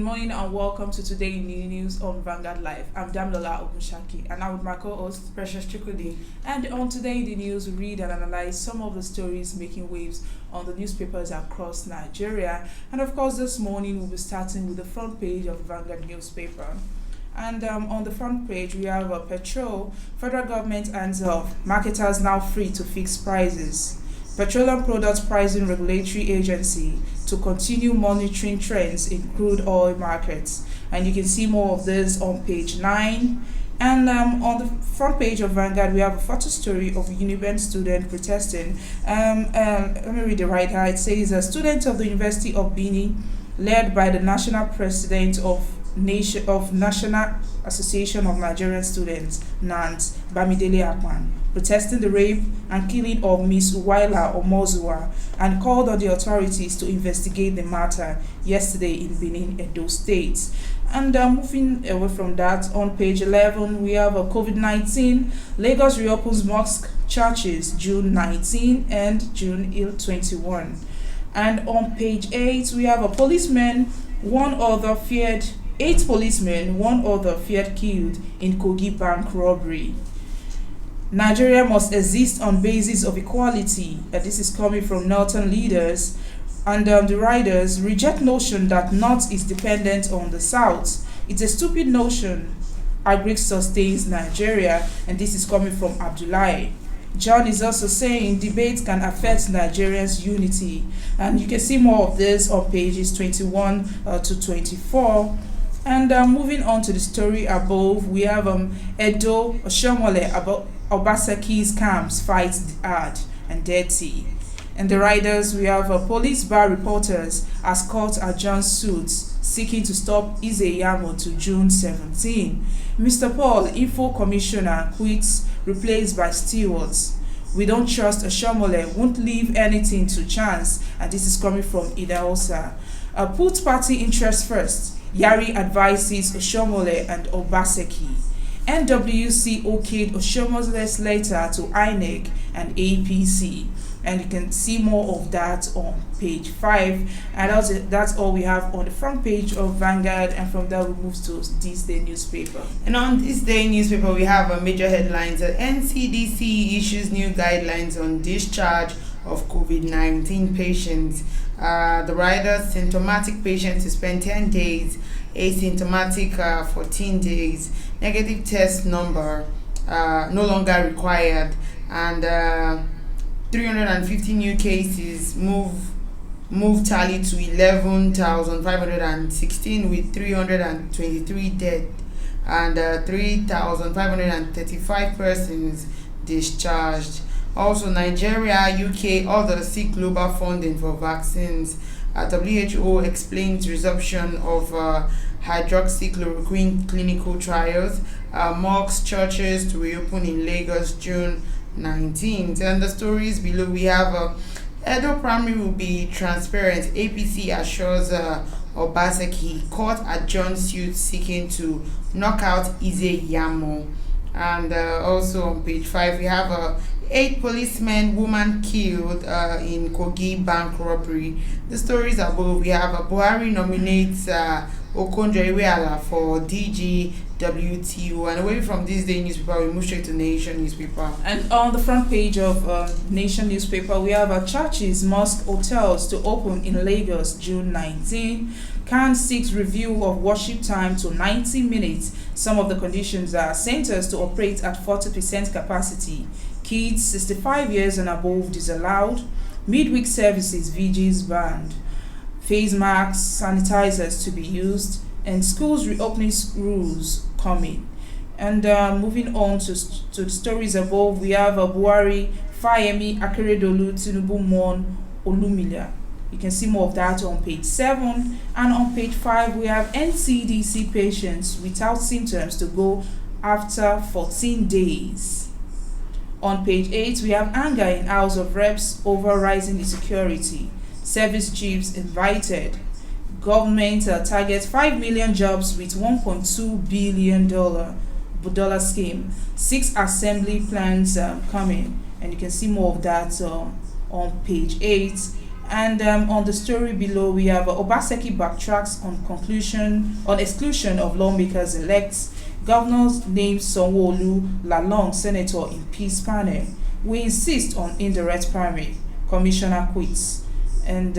morning and welcome to Today in the News on Vanguard Live. I'm Damlola Ogunshaki and I'm with my co-host Precious Chikudi. And on Today in the News, we read and analyze some of the stories making waves on the newspapers across Nigeria. And of course, this morning we'll be starting with the front page of the Vanguard newspaper. And on the front page, we have petrol. Federal government hands off. Marketers now free to fix prices. Petroleum Products Pricing Regulatory Agency to continue monitoring trends in crude oil markets. And you can see more of this on page 9. And on the front page of Vanguard, we have a photo story of a Uniben student protesting. Let me read it right here. It says, a student of the University of Benin, led by the national president of National Association of Nigerian Students, NANS, Bamidele Akpan, protesting the rape and killing of Miss Uwaila Omozua, and called on the authorities to investigate the matter yesterday in Benin, Edo State. And moving away from that, on page 11, we have a COVID-19. Lagos reopens mosque churches June 19 and June 21. And on page 8, we have a policeman, eight policemen, one other feared killed in Kogi bank robbery. Nigeria must exist on basis of equality. This is coming from Northern leaders. And the riders reject notion that North is dependent on the South. It's a stupid notion. Agric sustains Nigeria. And this is coming from Abdullahi. John is also saying debate can affect Nigerians' unity. And you can see more of this on pages 21 to 24. And moving on to the story above, we have Edo Oshomole about Obaseki's camps fight hard and dirty. And the riders, we have police bar reporters as court adjourns suits seeking to stop Izeyamo to June 17. Mr. Paul, Info Commissioner, quits, replaced by stewards. We don't trust Oshomole, won't leave anything to chance. And this is coming from Idahosa. Put party interest first. Yari advises Oshomole and Obaseki. NWC okayed Oshomole's letter to INEC and APC. And you can see more of that on page 5. And that's all we have on the front page of Vanguard. And from there, we move to This Day newspaper. And on This Day newspaper, we have major headlines. NCDC issues new guidelines on discharge of COVID-19 patients. The rider, symptomatic patients to spend 10 days, asymptomatic 14 days, negative test number no longer required, and 350 new cases move tally to 11,516 with 323 dead and 3,535 persons discharged. Also, Nigeria, UK, others seek global funding for vaccines. WHO explains resumption of hydroxychloroquine clinical trials. Mosques, churches to reopen in Lagos June 19th. And the stories below, we have Edo Primary will be transparent. APC assures Obaseki. Court adjourns suit seeking to knock out Izeyamo. And also on page 5, we have 8 policemen, woman killed in Kogi bank robbery. The stories above, we have Buhari nominates Okonjo-Iweala for DGWTO. And away from This Day newspaper, we move straight to Nation newspaper. And on the front page of Nation newspaper, we have churches, mosque, hotels to open in Lagos June 19. CAN seeks review of worship time to 90 minutes. Some of the conditions are centers to operate at 40% capacity. Kids 65 years and above disallowed. Midweek services, VGs banned. Face masks, sanitizers to be used. And schools reopening rules coming. And moving on to the stories above, we have Buhari, Fayemi, Akeredolu, Tinubu, Mon, Olumila. You can see more of that on page 7. And on page 5, we have NCDC patients without symptoms to go after 14 days. On page 8, we have anger in House of Reps over rising insecurity. Service chiefs invited. Government targets 5 million jobs with $1.2 billion scheme. 6 assembly plans coming. And you can see more of that on page 8. And on the story below, we have Obaseki backtracks on exclusion of lawmakers elects. Governors name Sanwo-Olu Lalong senator in peace panel. We insist on indirect primary. Commissioner quits. And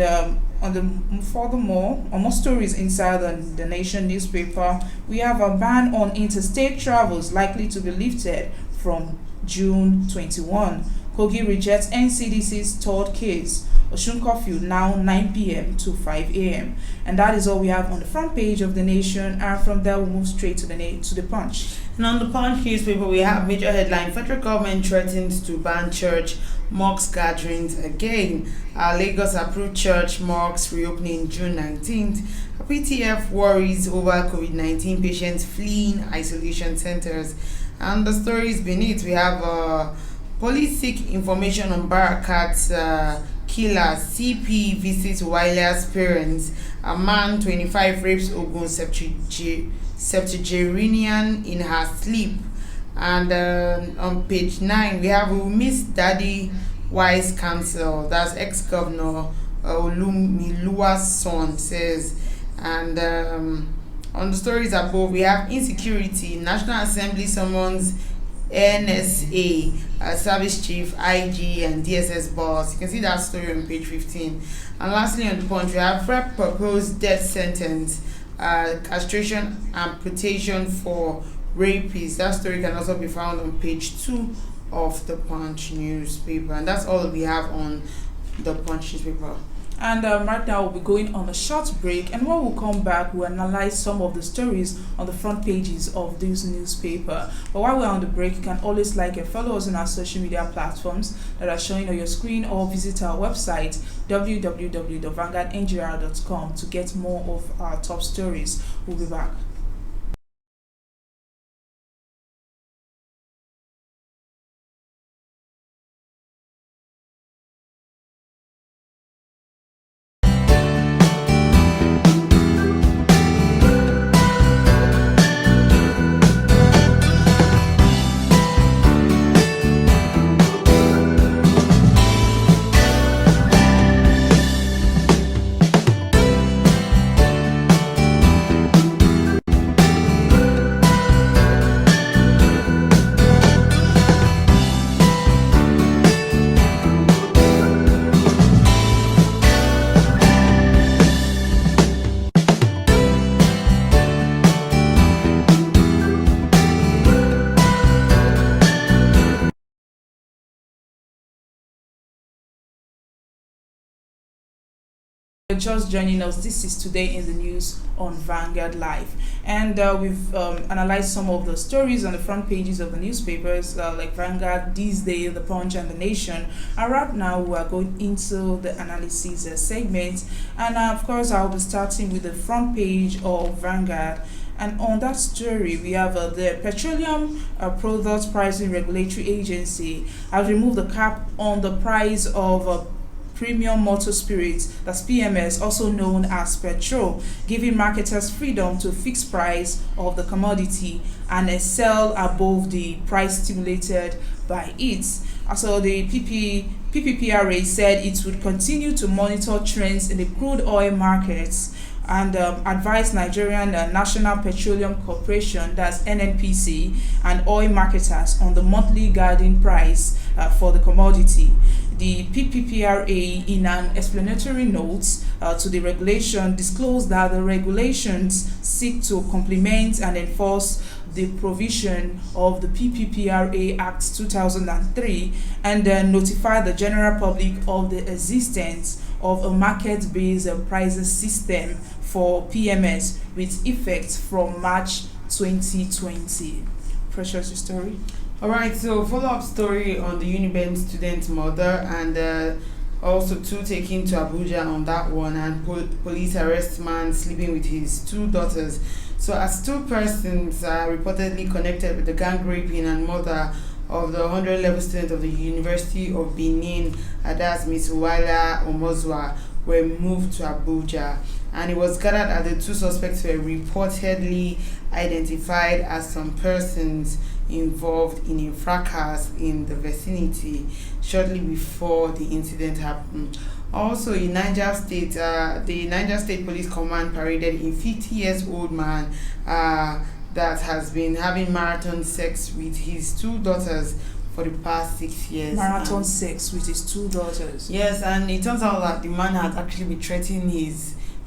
furthermore, on more stories inside the Nation newspaper, we have a ban on interstate travels likely to be lifted from June 21. Kogi rejects NCDC's third case. Osun curfew now 9 p.m. to 5 a.m. And that is all we have on the front page of the Nation. And from there, we'll move straight to the Punch. And on the Punch newspaper, we have major headline: Federal government threatens to ban church mosque gatherings again. Lagos approved church mosques reopening June 19th. PTF worries over COVID-19 patients fleeing isolation centers. And the stories beneath, we have police seek information on Barakat's killer. CP visits Waila's parents. A man 25 rapes Ogun septuagenarian in her sleep. And on page 9, we have Miss Daddy Wise Counsel. That's ex-governor Olumilua's son says. And on the stories above, we have insecurity. National Assembly summons NSA, Service Chief, IG, and DSS boss. You can see that story on page 15. And lastly, on the Punch, we have Rep proposed death sentence, castration, amputation for rapists. That story can also be found on page 2 of the Punch newspaper. And that's all we have on the Punch newspaper. And right now we'll be going on a short break, and when we come back, we'll analyze some of the stories on the front pages of this newspaper. But while we're on the break, you can always like and follow us on our social media platforms that are showing on your screen, or visit our website www.vanguardngr.com to get more of our top stories. We'll be back. Just joining us, this is Today in the News on Vanguard Live, and we've analyzed some of the stories on the front pages of the newspapers like Vanguard, This Day, The Punch, and The Nation. And right now we are going into the analysis segment, and of course I'll be starting with the front page of Vanguard. And on that story, we have the Petroleum Products Pricing Regulatory Agency has removed the cap on the price of premium motor spirits, that's PMS, also known as petrol, giving marketers freedom to fix price of the commodity and sell above the price stimulated by it. So the PPPRA said it would continue to monitor trends in the crude oil markets and advise Nigerian National Petroleum Corporation, that's NNPC, and oil marketers on the monthly guiding price for the commodity. The PPPRA, in an explanatory note to the regulation, disclosed that the regulations seek to complement and enforce the provision of the PPPRA Act 2003 and notify the general public of the existence of a market-based pricing system for PMS with effect from March 2020. Precious, your story? Alright, so follow-up story on the Uniben student mother, and also two taken to Abuja on that one, and police arrest man sleeping with his two daughters. So as two persons are reportedly connected with the gang raping and murder of the 100-level student of the University of Benin, that's Miss Waila Omozua, were moved to Abuja. And it was gathered that the two suspects were reportedly identified as some persons involved in a fracas in the vicinity shortly before the incident happened. Also in Niger State, the Niger State Police Command paraded a 50 years old man that has been having marathon sex with his two daughters for the past 6 years. Marathon And sex with his two daughters. yes, and it turns out that the man had actually been threatening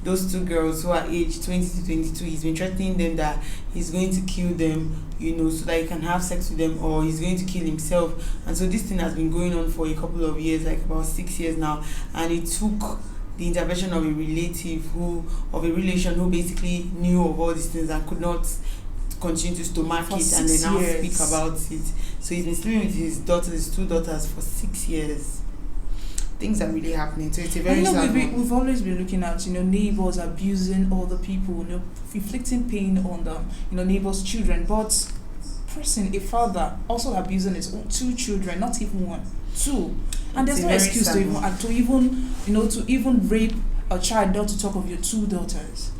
those two girls who are aged 20 to 22. He's been threatening them that he's going to kill them, so that he can have sex with them, or he's going to kill himself. And so this thing has been going on for a couple of years, like about 6 years now. And it took the intervention of a relation who basically knew of all these things and could not continue to stomach For it, and then 6 now years. speak about it. So he's been sleeping with his two daughters for 6 years. Things are really happening. So it's a very sad one. We've always been looking at neighbors abusing other people, inflicting pain on them, neighbors' children, but a father also abusing his own two children, not even one, two, and It's there's a no very excuse sad to even one. to even rape a child, not to talk of your two daughters.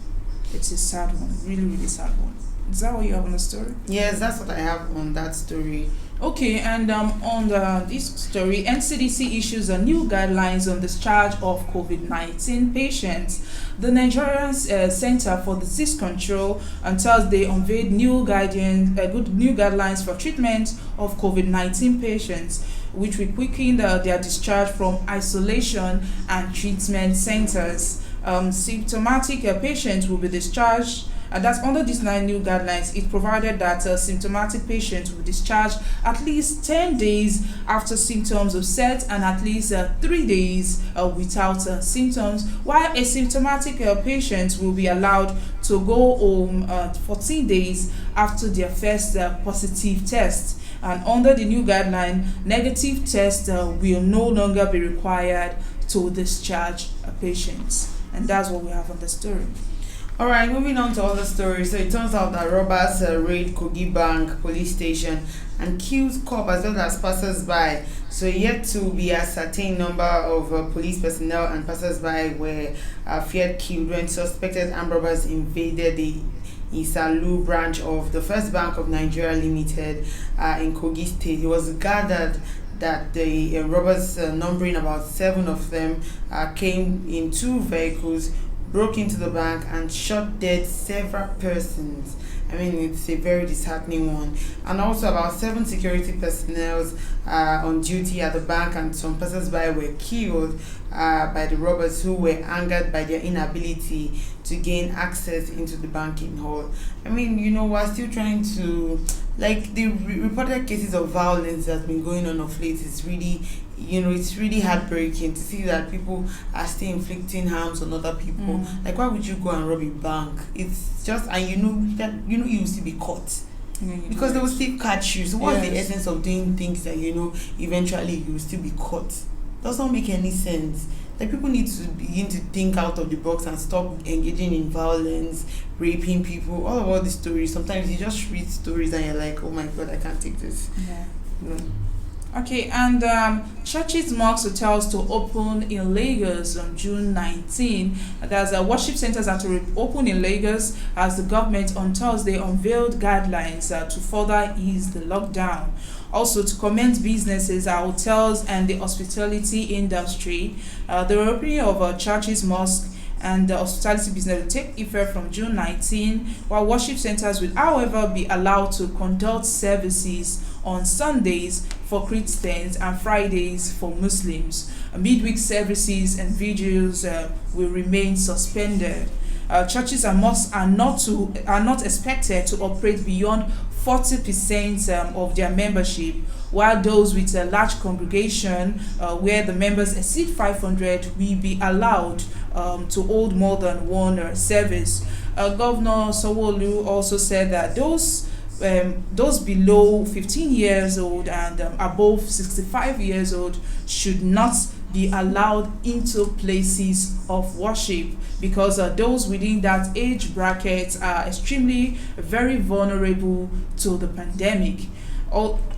It's a sad one, really, really sad one. Is that what you have on the story? Yes, that's what I have on that story. Okay, and on this story, NCDC issues a new guidelines on discharge of COVID-19 patients. The Nigerian Center for Disease Control on Thursday unveiled new guidelines for treatment of COVID-19 patients, which will quicken their discharge from isolation and treatment centers. Symptomatic patients will be discharged. That's under these 9 new guidelines. It provided that symptomatic patients will discharge at least 10 days after symptoms of set and at least 3 days without symptoms, while asymptomatic patients will be allowed to go home 14 days after their first positive test. And under the new guideline, negative tests will no longer be required to discharge patients. And that's what we have on the story. Alright, moving on to other stories. So it turns out that robbers raid Kogi Bank police station and killed cop as well as passers-by. So yet to be ascertained number of police personnel and passers-by were feared killed when suspected armed robbers invaded the Isalu branch of the First Bank of Nigeria Limited in Kogi State. It was gathered that the robbers, numbering about 7 of them, came in 2 vehicles, broke into the bank and shot dead several persons. I mean, it's a very disheartening one. And also about 7 security personnel on duty at the bank and some passers-by were killed by the robbers, who were angered by their inability to gain access into the banking hall. I mean, we're still trying to, like, the reported cases of violence that's been going on of late is really, it's really heartbreaking to see that people are still inflicting harms on other people. Like, why would you go and rob a bank? It's just, and you will still be caught. Because they will still catch you. So what's the essence of doing things that eventually you will still be caught? Does not make any sense. Like, people need to begin to think out of the box and stop engaging in violence, raping people, all these stories. Sometimes you just read stories and you're like, oh my god, I can't take this. Yeah. Okay, and churches, mosques, hotels to open in Lagos on June 19. There's worship centers are to open in Lagos as the government on Thursday unveiled guidelines to further ease the lockdown. Also, to commence businesses, hotels and the hospitality industry. The opening of churches, mosques, and the hospitality business will take effect from June 19, while worship centers will, however, be allowed to conduct services on Sundays for Christians and Fridays for Muslims. Midweek services and vigils will remain suspended. Churches and mosques are not expected to operate beyond 40% of their membership, while those with a large congregation where the members exceed 500 will be allowed to hold more than one service. Governor Sanwo-Olu also said that those below 15 years old and above 65 years old should not be allowed into places of worship, because those within that age bracket are extremely very vulnerable to the pandemic.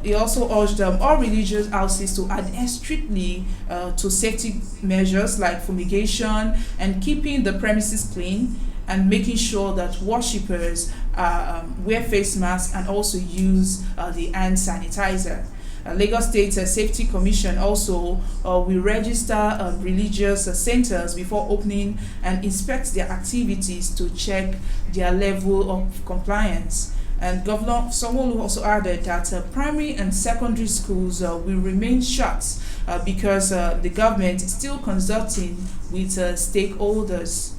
He also urged all religious houses to adhere strictly to safety measures like fumigation and keeping the premises clean, and making sure that worshippers wear face masks and also use the hand sanitizer. Lagos State Safety Commission also will register religious centers before opening and inspect their activities to check their level of compliance. And Governor Sanwo-Olu also added that primary and secondary schools will remain shut because the government is still consulting with stakeholders.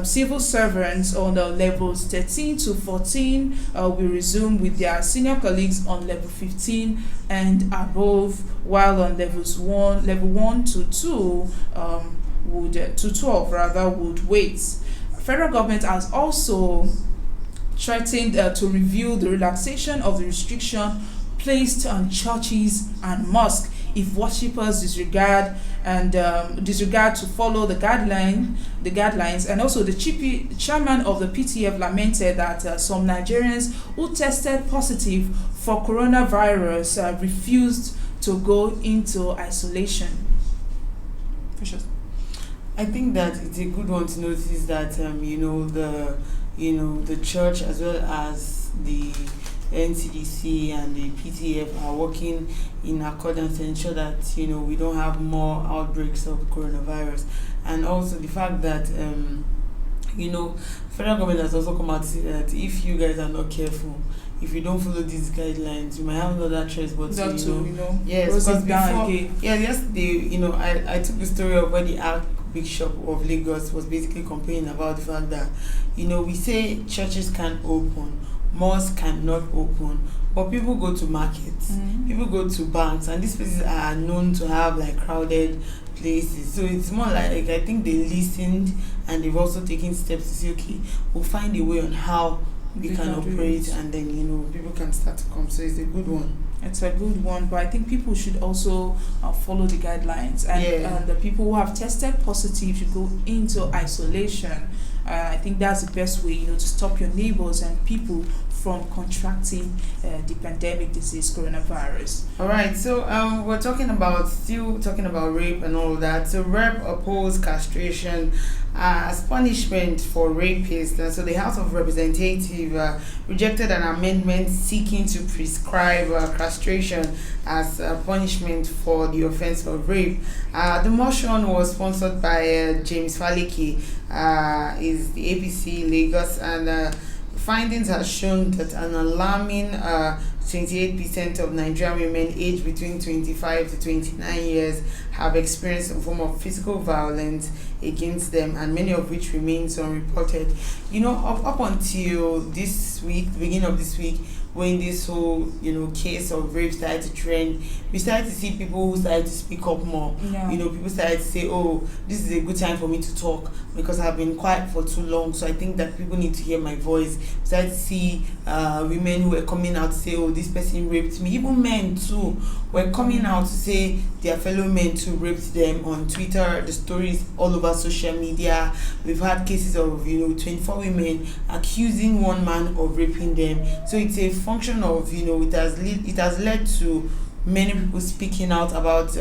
Civil servants on levels 13 to 14 will resume with their senior colleagues on level 15 and above, while on level 1 to 2 to 12 rather would wait. Federal government has also threatened to review the relaxation of the restriction placed on churches and mosques if worshippers disregard to follow the guidelines. And also the chairman of the PTF lamented that some Nigerians who tested positive for coronavirus refused to go into isolation. Precious. I think that it's a good one to notice that the church as well as the NCDC and the PTF are working in accordance to ensure that we don't have more outbreaks of coronavirus, and also the fact that federal government has also come out to say that if you guys are not careful, if you don't follow these guidelines, you might have another choice but yes, because yesterday I took the story of where the Archbishop of Lagos was basically complaining about the fact that we say churches can't open, mosques cannot open, but people go to markets, people go to banks, and these places are known to have like crowded places. So it's more like I think they listened and they've also taken steps to say, okay, we'll find a way on how we can operate, and then people can start to come. So it's a good one. It's a good one, but I think people should also follow the guidelines, and the people who have tested positive should go into isolation. I think that's the best way, to stop your neighbors and people from contracting the pandemic disease, coronavirus. All right, so we're still talking about rape and all of that. So REP opposed castration as punishment for rapists. And so the House of Representatives rejected an amendment seeking to prescribe castration as punishment for the offense of rape. The motion was sponsored by James Faleke, is the APC Lagos, and findings have shown that an alarming 28% of Nigerian women aged between 25 to 29 years have experienced some form of physical violence against them, and many of which remains unreported. Up until this week, the beginning of this week, when this whole case of rape started to trend, we started to see people who started to speak up more. People started to say, oh, this is a good time for me to talk because I've been quiet for too long, so I think that people need to hear my voice. We started to see women who were coming out to say, oh, this person raped me. Even men too were coming out to say their fellow men too raped them on Twitter. The stories all over social media. We've had cases of 24 women accusing one man of raping them. So it's a function of it has led to many people speaking out about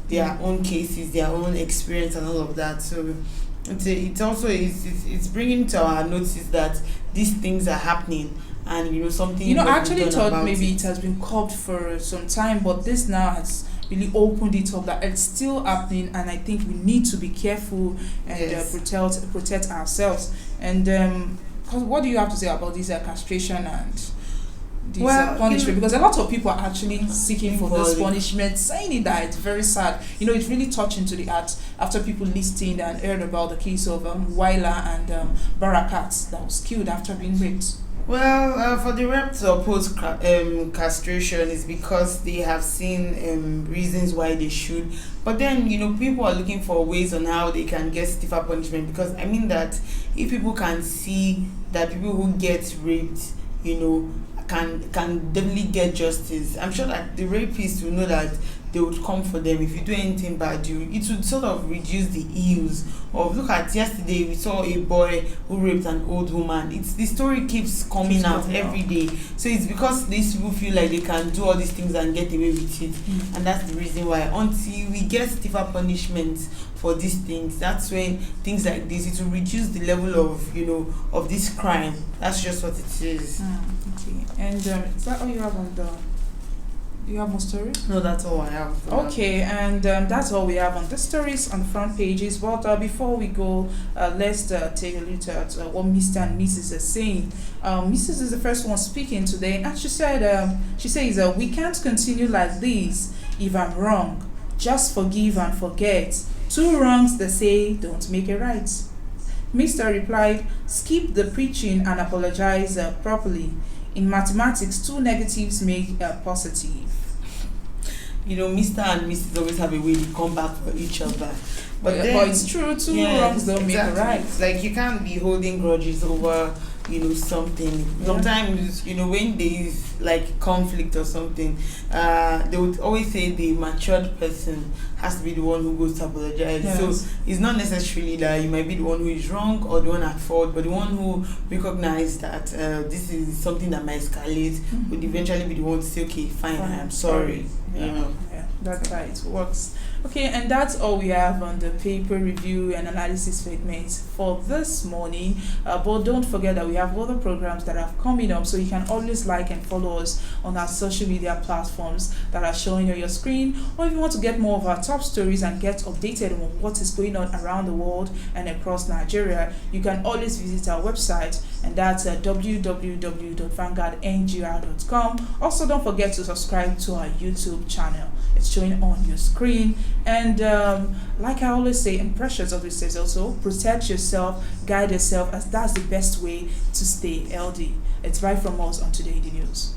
their own cases, their own experience, and all of that. So it's bringing to our notice that these things are happening, and something. I actually thought maybe it has been curbed for some time, but this now has really opened it up that it's still happening, and I think we need to be careful and protect ourselves. And what do you have to say about this castration and this punishment? Because a lot of people are actually seeking for this punishment, saying it that it's very sad. It's really touching to the heart after people listened and heard about the case of Waila and Barakat that was killed after being raped. Well, for the REP to oppose castration is because they have seen reasons why they should. But then, people are looking for ways on how they can get stiffer punishment, because I mean that if people can see that people who get raped, can definitely get justice, I'm sure that the rapists will know that they would come for them. If you do anything bad, it would sort of reduce the ills of, look at yesterday, we saw a boy who raped an old woman. The story keeps coming out every day. So it's because these people feel like they can do all these things and get away with it. And that's the reason why, until we get stiffer punishments for these things, that's when things like this, it will reduce the level of of this crime. That's just what it is. Okay. And is that all you have on the You have more stories? No, that's all I have. For now. Okay, and that's all we have on the stories on the front pages. But before we go, let's take a look at what Mr. and Mrs. are saying. Mrs. is the first one speaking today, and she says, we can't continue like this. If I'm wrong, just forgive and forget. Two wrongs, they say, don't make a right. Mr. replied, skip the preaching and apologize properly. In mathematics, two negatives make a positive. You know, Mr. and Mrs. always have a way to come back for each other. But it's true, two wrongs don't make a right. Like, you can't be holding grudges over, something. Yeah. Sometimes, when there is like conflict or something, they would always say the matured person has to be the one who goes to apologize. Yes. So it's not necessarily that you might be the one who is wrong or the one at fault, but the one who recognizes that this is something that might escalate would eventually be the one to say, okay, fine, I am sorry. Yeah, that's how it works. Okay, and that's all we have on the paper review and analysis segment for this morning. But don't forget that we have other programs that are coming up, so you can always like and follow us on our social media platforms that are showing on your screen. Or if you want to get more of our top stories and get updated on what is going on around the world and across Nigeria, you can always visit our website, and that's www.vanguardngr.com. Also, don't forget to subscribe to our YouTube channel. It's showing on your screen. And like I always say, and Precious always says also, protect yourself, guide yourself, as that's the best way to stay healthy. It's right from us on Today in the News.